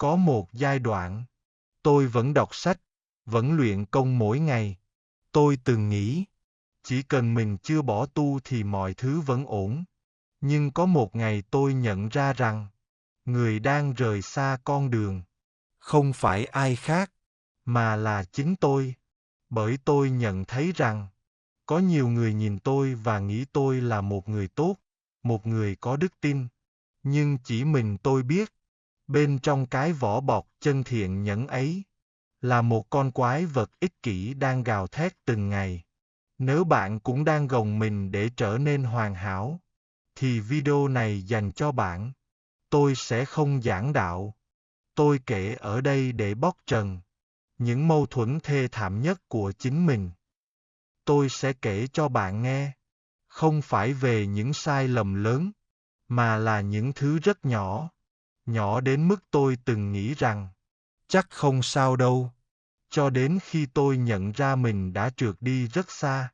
có một giai đoạn, tôi vẫn đọc sách, vẫn luyện công mỗi ngày. Tôi từng nghĩ, chỉ cần mình chưa bỏ tu thì mọi thứ vẫn ổn. Nhưng có một ngày tôi nhận ra rằng, người đang rời xa con đường, không phải ai khác, mà là chính tôi. Bởi tôi nhận thấy rằng, có nhiều người nhìn tôi và nghĩ tôi là một người tốt, một người có đức tin. Nhưng chỉ mình tôi biết, bên trong cái vỏ bọc chân thiện nhẫn ấy, là một con quái vật ích kỷ đang gào thét từng ngày. Nếu bạn cũng đang gồng mình để trở nên hoàn hảo, thì video này dành cho bạn. Tôi sẽ không giảng đạo. Tôi kể ở đây để bóc trần những mâu thuẫn thê thảm nhất của chính mình. Tôi sẽ kể cho bạn nghe, không phải về những sai lầm lớn, mà là những thứ rất nhỏ, nhỏ đến mức tôi từng nghĩ rằng, chắc không sao đâu, cho đến khi tôi nhận ra mình đã trượt đi rất xa.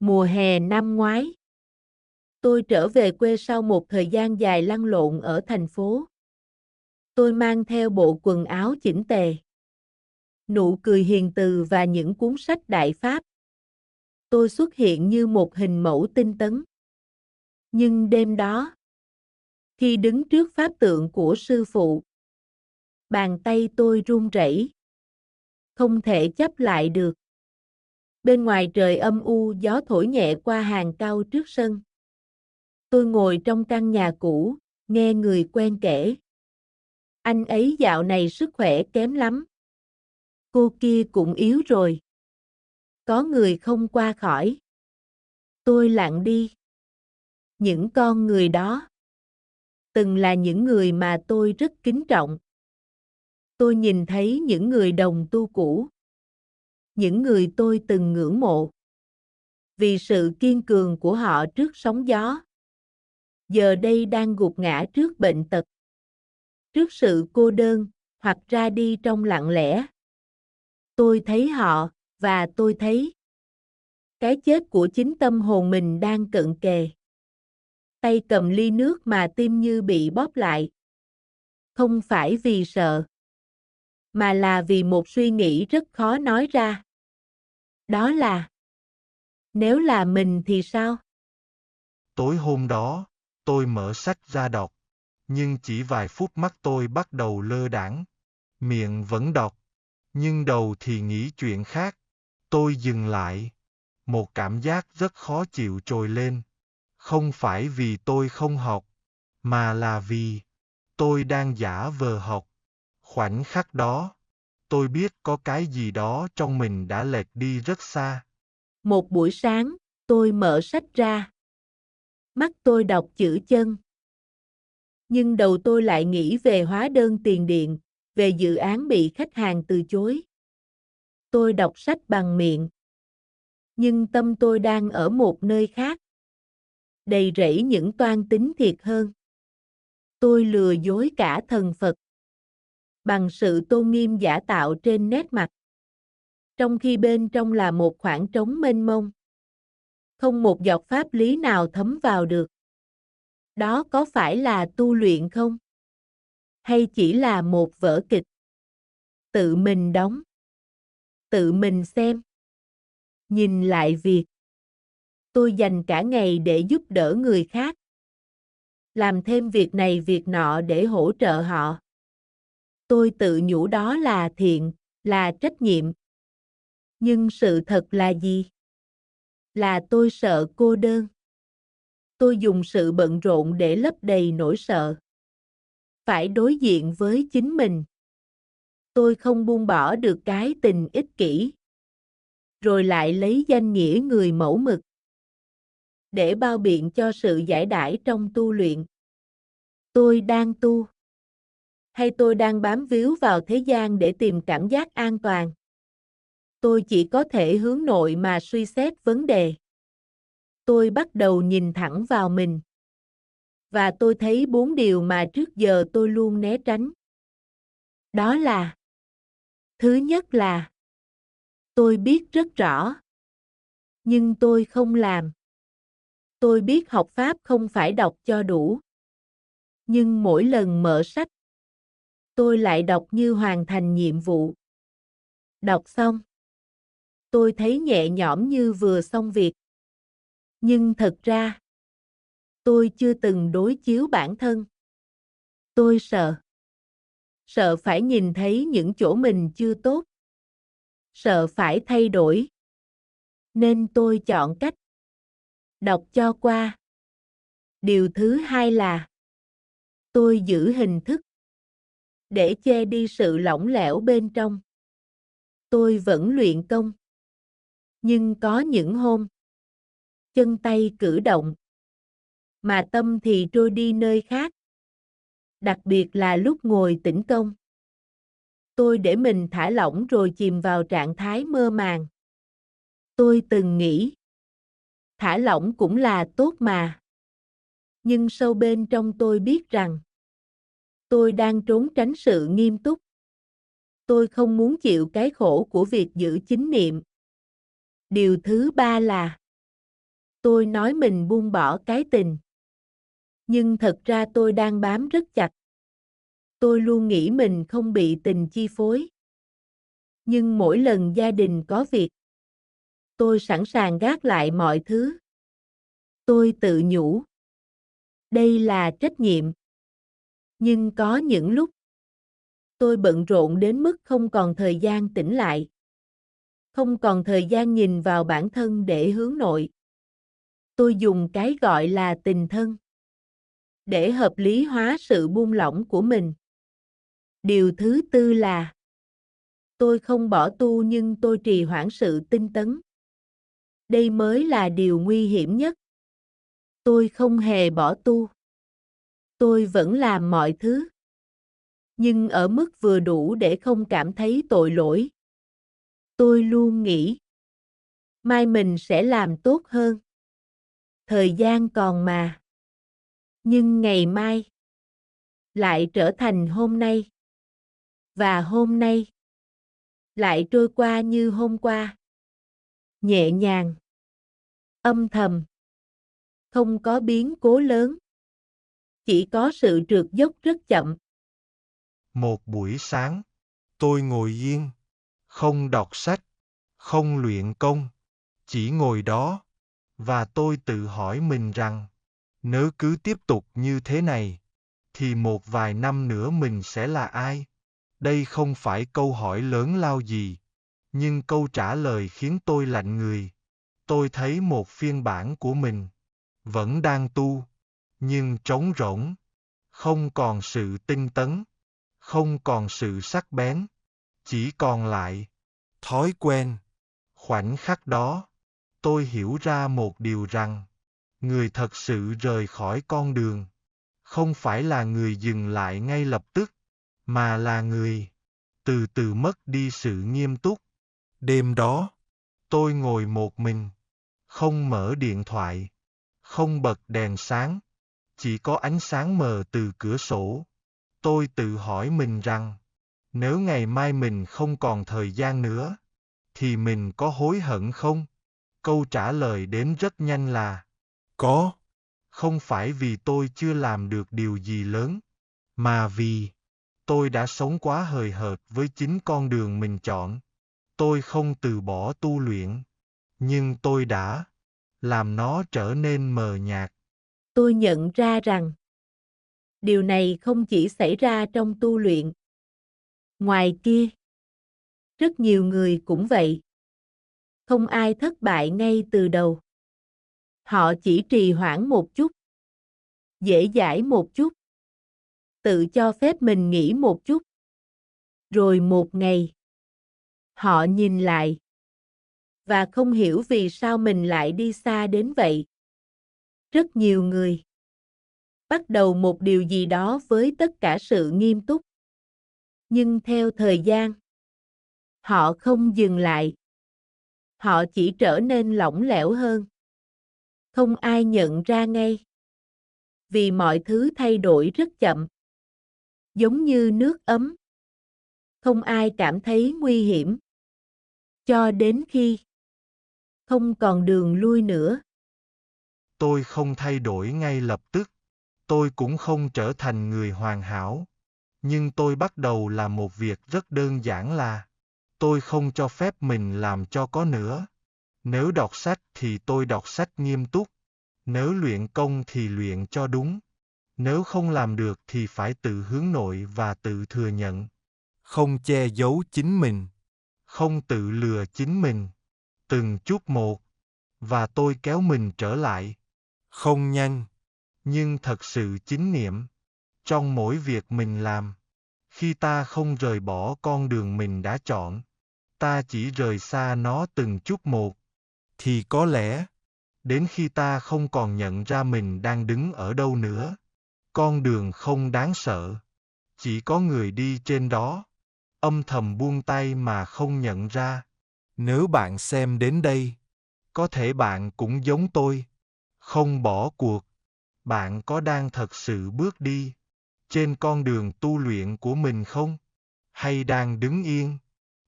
Mùa hè năm ngoái, tôi trở về quê sau một thời gian dài lăn lộn ở thành phố. Tôi mang theo bộ quần áo chỉnh tề, nụ cười hiền từ và những cuốn sách Đại Pháp. Tôi xuất hiện như một hình mẫu tinh tấn. Nhưng đêm đó, khi đứng trước pháp tượng của sư phụ, bàn tay tôi run rẩy, không thể chấp lại được. Bên ngoài trời âm u, gió thổi nhẹ qua hàng cau trước sân. Tôi ngồi trong căn nhà cũ, nghe người quen kể. Anh ấy dạo này sức khỏe kém lắm. Cô kia cũng yếu rồi. Có người không qua khỏi. Tôi lặng đi. Những con người đó từng là những người mà tôi rất kính trọng. Tôi nhìn thấy những người đồng tu cũ, những người tôi từng ngưỡng mộ, vì sự kiên cường của họ trước sóng gió, giờ đây đang gục ngã trước bệnh tật, trước sự cô đơn, hoặc ra đi trong lặng lẽ. Tôi thấy họ, và tôi thấy cái chết của chính tâm hồn mình đang cận kề. Tay cầm ly nước mà tim như bị bóp lại. Không phải vì sợ, mà là vì một suy nghĩ rất khó nói ra. Đó là, nếu là mình thì sao? Tối hôm đó, tôi mở sách ra đọc, nhưng chỉ vài phút mắt tôi bắt đầu lơ đãng. Miệng vẫn đọc, nhưng đầu thì nghĩ chuyện khác. Tôi dừng lại. Một cảm giác rất khó chịu trồi lên. Không phải vì tôi không học, mà là vì tôi đang giả vờ học. Khoảnh khắc đó, tôi biết có cái gì đó trong mình đã lệch đi rất xa. Một buổi sáng, tôi mở sách ra. Mắt tôi đọc chữ chân. Nhưng đầu tôi lại nghĩ về hóa đơn tiền điện, về dự án bị khách hàng từ chối. Tôi đọc sách bằng miệng. Nhưng tâm tôi đang ở một nơi khác. Đầy rẫy những toan tính thiệt hơn. Tôi lừa dối cả thần Phật bằng sự tôn nghiêm giả tạo trên nét mặt, trong khi bên trong là một khoảng trống mênh mông. Không một giọt pháp lý nào thấm vào được. Đó có phải là tu luyện không? Hay chỉ là một vở kịch? Tự mình đóng. Tự mình xem. Nhìn lại việc. Tôi dành cả ngày để giúp đỡ người khác. Làm thêm việc này việc nọ để hỗ trợ họ. Tôi tự nhủ đó là thiện, là trách nhiệm. Nhưng sự thật là gì? Là tôi sợ cô đơn. Tôi dùng sự bận rộn để lấp đầy nỗi sợ. Phải đối diện với chính mình. Tôi không buông bỏ được cái tình ích kỷ. Rồi lại lấy danh nghĩa người mẫu mực để bao biện cho sự giải đãi trong tu luyện. Tôi đang tu, hay tôi đang bám víu vào thế gian để tìm cảm giác an toàn? Tôi chỉ có thể hướng nội mà suy xét vấn đề. Tôi bắt đầu nhìn thẳng vào mình. Và tôi thấy 4 điều mà trước giờ tôi luôn né tránh. Đó là: thứ nhất là tôi biết rất rõ, nhưng tôi không làm. Tôi biết học Pháp không phải đọc cho đủ. Nhưng mỗi lần mở sách, Tôi lại đọc như hoàn thành nhiệm vụ. Đọc xong. Tôi thấy nhẹ nhõm như vừa xong việc. Nhưng thật ra, tôi chưa từng đối chiếu bản thân. Tôi sợ. Sợ phải nhìn thấy những chỗ mình chưa tốt. Sợ phải thay đổi. Nên tôi chọn cách đọc cho qua. Điều thứ hai là tôi giữ hình thức để che đi sự lỏng lẻo bên trong. Tôi vẫn luyện công. Nhưng có những hôm chân tay cử động mà tâm thì trôi đi nơi khác. Đặc biệt là lúc ngồi tĩnh công. Tôi để mình thả lỏng rồi chìm vào trạng thái mơ màng. Tôi từng nghĩ thả lỏng cũng là tốt mà. Nhưng sâu bên trong tôi biết rằng tôi đang trốn tránh sự nghiêm túc. Tôi không muốn chịu cái khổ của việc giữ chánh niệm. Điều thứ ba là tôi nói mình buông bỏ cái tình. Nhưng thật ra tôi đang bám rất chặt. Tôi luôn nghĩ mình không bị tình chi phối. Nhưng mỗi lần gia đình có việc, tôi sẵn sàng gác lại mọi thứ. Tôi tự nhủ. Đây là trách nhiệm. Nhưng có những lúc, tôi bận rộn đến mức không còn thời gian tĩnh lại. Không còn thời gian nhìn vào bản thân để hướng nội. Tôi dùng cái gọi là tình thân để hợp lý hóa sự buông lỏng của mình. Điều thứ tư là tôi không bỏ tu nhưng tôi trì hoãn sự tinh tấn. Đây mới là điều nguy hiểm nhất. Tôi không hề bỏ tu. Tôi vẫn làm mọi thứ. Nhưng ở mức vừa đủ để không cảm thấy tội lỗi. Tôi luôn nghĩ mai mình sẽ làm tốt hơn. Thời gian còn mà. Nhưng ngày mai lại trở thành hôm nay. Và hôm nay lại trôi qua như hôm qua. Nhẹ nhàng. Âm thầm. Không có biến cố lớn. Chỉ có sự trượt dốc rất chậm. Một buổi sáng, tôi ngồi yên, không đọc sách, không luyện công, chỉ ngồi đó, và tôi tự hỏi mình rằng, nếu cứ tiếp tục như thế này, thì một vài năm nữa mình sẽ là ai? Đây không phải câu hỏi lớn lao gì, nhưng câu trả lời khiến tôi lạnh người. Tôi thấy một phiên bản của mình, vẫn đang tu, nhưng trống rỗng, không còn sự tinh tấn, không còn sự sắc bén, chỉ còn lại thói quen. Khoảnh khắc đó, tôi hiểu ra một điều rằng, người thật sự rời khỏi con đường, không phải là người dừng lại ngay lập tức, mà là người từ từ mất đi sự nghiêm túc. Đêm đó, tôi ngồi một mình, không mở điện thoại, không bật đèn sáng, chỉ có ánh sáng mờ từ cửa sổ. Tôi tự hỏi mình rằng, nếu ngày mai mình không còn thời gian nữa, thì mình có hối hận không? Câu trả lời đến rất nhanh là có. Không phải vì tôi chưa làm được điều gì lớn, mà vì tôi đã sống quá hời hợt với chính con đường mình chọn. Tôi không từ bỏ tu luyện, nhưng tôi đã làm nó trở nên mờ nhạt. Tôi nhận ra rằng điều này không chỉ xảy ra trong tu luyện. Ngoài kia, rất nhiều người cũng vậy. Không ai thất bại ngay từ đầu. Họ chỉ trì hoãn một chút, dễ dãi một chút, tự cho phép mình nghỉ một chút. Rồi một ngày, họ nhìn lại và không hiểu vì sao mình lại đi xa đến vậy. Rất nhiều người bắt đầu một điều gì đó với tất cả sự nghiêm túc. Nhưng theo thời gian, họ không dừng lại. Họ chỉ trở nên lỏng lẻo hơn. Không ai nhận ra ngay. Vì mọi thứ thay đổi rất chậm. Giống như nước ấm. Không ai cảm thấy nguy hiểm. Cho đến khi không còn đường lui nữa. Tôi không thay đổi ngay lập tức. Tôi cũng không trở thành người hoàn hảo. Nhưng tôi bắt đầu làm một việc rất đơn giản là tôi không cho phép mình làm cho có nữa. Nếu đọc sách thì tôi đọc sách nghiêm túc. Nếu luyện công thì luyện cho đúng. Nếu không làm được thì phải tự hướng nội và tự thừa nhận. Không che giấu chính mình. Không tự lừa chính mình. Từng chút một. Và tôi kéo mình trở lại. Không nhanh, nhưng thật sự chính niệm. Trong mỗi việc mình làm. Khi ta không rời bỏ con đường mình đã chọn, ta chỉ rời xa nó từng chút một, thì có lẽ, đến khi ta không còn nhận ra mình đang đứng ở đâu nữa, con đường không đáng sợ, chỉ có người đi trên đó, âm thầm buông tay mà không nhận ra. Nếu bạn xem đến đây, có thể bạn cũng giống tôi, không bỏ cuộc. Bạn có đang thật sự bước đi trên con đường tu luyện của mình không? Hay đang đứng yên,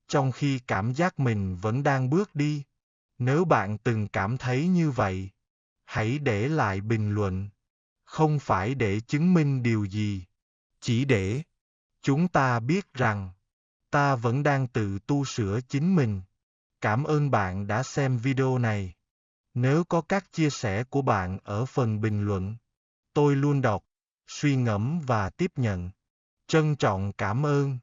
trong khi cảm giác mình vẫn đang bước đi? Nếu bạn từng cảm thấy như vậy, hãy để lại bình luận. Không phải để chứng minh điều gì, chỉ để chúng ta biết rằng ta vẫn đang tự tu sửa chính mình. Cảm ơn bạn đã xem video này. Nếu có các chia sẻ của bạn ở phần bình luận, tôi luôn đọc, suy ngẫm và tiếp nhận. Trân trọng cảm ơn.